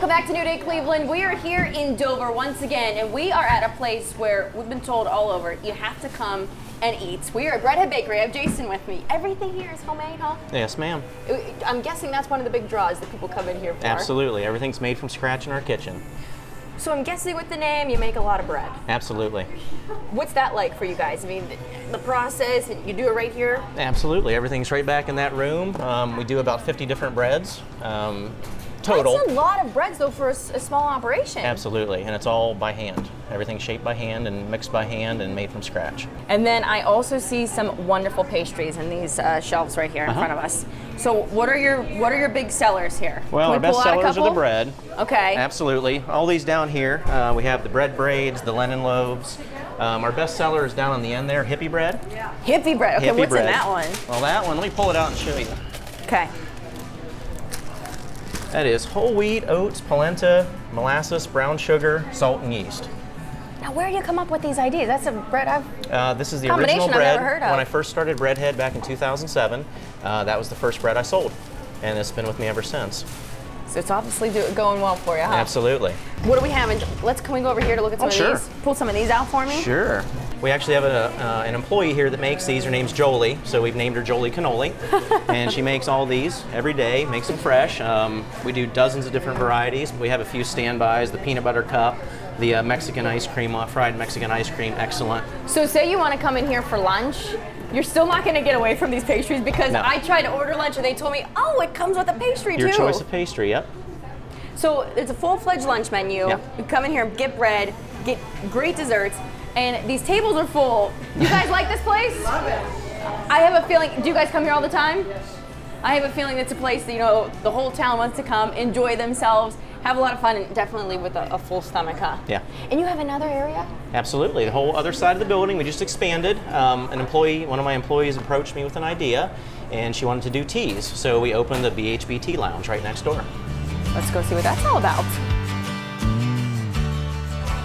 Welcome back to New Day Cleveland. We are here in Dover once again, and we are at a place where we've been told all over, you have to come and eat. We are at Breadhead Bakery. I have Jason with me. Everything here is homemade, huh? Yes, ma'am. I'm guessing that's one of the big draws that people come in here for. Absolutely. Everything's made from scratch in our kitchen. So I'm guessing with the name, you make a lot of bread. Absolutely. What's that like for you guys? I mean, the process, you do it right here? Absolutely. Everything's right back in that room. We do about 50 different breads total. That's a lot of breads, though, for a small operation. Absolutely. And it's all by hand. Everything's shaped by hand and mixed by hand and made from scratch. And then I also see some wonderful pastries in these shelves right here in front of us. So what are your big sellers here? Well, our best sellers are the bread. Okay. Absolutely. All these down here, we have the bread braids, the Lennon loaves. Our best seller is down on the end there, hippie bread. Yeah. Hippie bread. Okay, what's in that one? Well, that one, let me pull it out and show you. Okay. That is whole wheat, oats, polenta, molasses, brown sugar, salt, and yeast. Now, where do you come up with these ideas? That's a bread this is the original bread. I've never heard of. When I first started Breadhead back in 2007, that was the first bread I sold, and it's been with me ever since. So it's obviously going well for you, huh? Absolutely. What do we have? Can we go over here to look at some of these? Pull some of these out for me? Sure. We actually have an employee here that makes these. Her name's Jolie, so we've named her Jolie Cannoli. And she makes all these every day, makes them fresh. We do dozens of different varieties. We have a few standbys, the peanut butter cup, the Mexican ice cream, fried Mexican ice cream, excellent. So say you want to come in here for lunch, you're still not going to get away from these pastries because I tried to order lunch and they told me, oh, it comes with a pastry too. Your choice of pastry, yep. So it's a full-fledged lunch menu. Yep. You come in here, get bread, get great desserts, and these tables are full. You guys like this place? Love it. I have a feeling, do you guys come here all the time? I have a feeling it's a place that, the whole town wants to come, enjoy themselves, have a lot of fun, and definitely with a full stomach, huh? Yeah. And you have another area? Absolutely. The whole other side of the building, we just expanded. One of my employees approached me with an idea, and she wanted to do teas. So we opened the BHB Tea Lounge right next door. Let's go see what that's all about.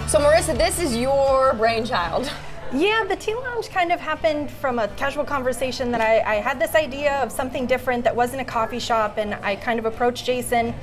So Marissa, this is your brainchild. Yeah, the Tea Lounge kind of happened from a casual conversation that I had this idea of something different that wasn't a coffee shop, and I kind of approached Jason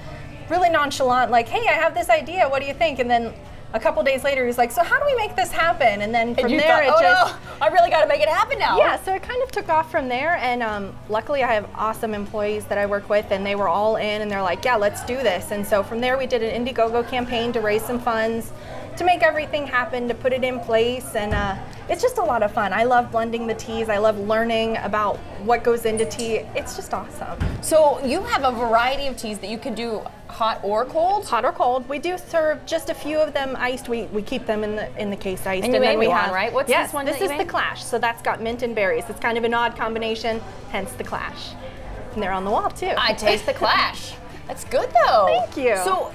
really nonchalant, like, hey, I have this idea, what do you think? And then a couple days later, he's like, so how do we make this happen? And then from there, no, I really got to make it happen now. Yeah, so it kind of took off from there, and luckily I have awesome employees that I work with, and they were all in, and they're like, yeah, let's do this. And so from there, we did an Indiegogo campaign to raise some funds, to make everything happen, to put it in place, and it's just a lot of fun. I love blending the teas. I love learning about what goes into tea. It's just awesome. So you have a variety of teas that you can do hot or cold? Hot or cold. We do serve just a few of them iced. We keep them in the case iced. And you made me one, right? What's this one? This is the Clash. So that's got mint and berries. It's kind of an odd combination, hence the Clash. And they're on the wall too. I taste the Clash. That's good though. Thank you. So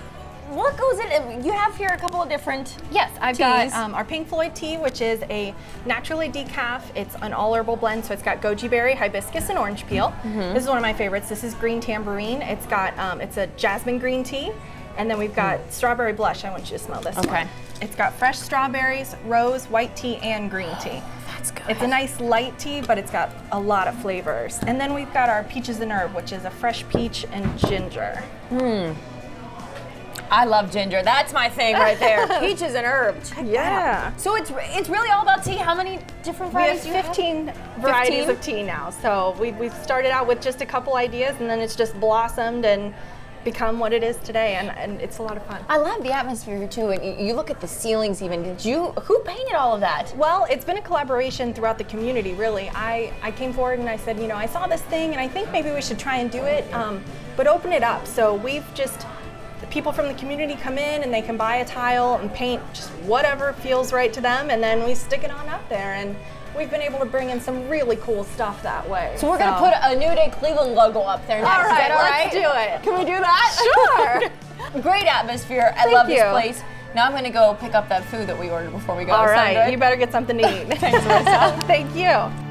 what goes in? You have here a couple of different Yes, I've teas. got our Pink Floyd tea, which is a naturally decaf. It's an all herbal blend, so it's got goji berry, hibiscus, and orange peel. This is one of my favorites. This is green tambourine. It's got it's a jasmine green tea, and then we've got strawberry blush. I want you to smell this one. It's got fresh strawberries, rose, white tea, and green tea. That's good. It's a nice light tea, but it's got a lot of flavors. And then we've got our Peaches and Herb, which is a fresh peach and ginger. I love ginger. That's my thing right there. Peaches and herb. Check that out. So it's really all about tea. How many different varieties? We have 15 varieties of tea now. So we've started out with just a couple ideas, and then it's just blossomed and become what it is today, and it's a lot of fun. I love the atmosphere here too, and you look at the ceilings even. Who painted all of that? Well, it's been a collaboration throughout the community, really. I came forward and I said, I saw this thing, and I think maybe we should try and do it, but open it up. So the people from the community come in and they can buy a tile and paint just whatever feels right to them, and then we stick it on up there, and we've been able to bring in some really cool stuff that way. So we're going to put a New Day Cleveland logo up there next. All right, let's do it. Can we do that? Sure. Great atmosphere. I love this place. Now I'm going to go pick up that food that we ordered before we go. All right, you better get something to eat. Thanks, Marissa. Thank you.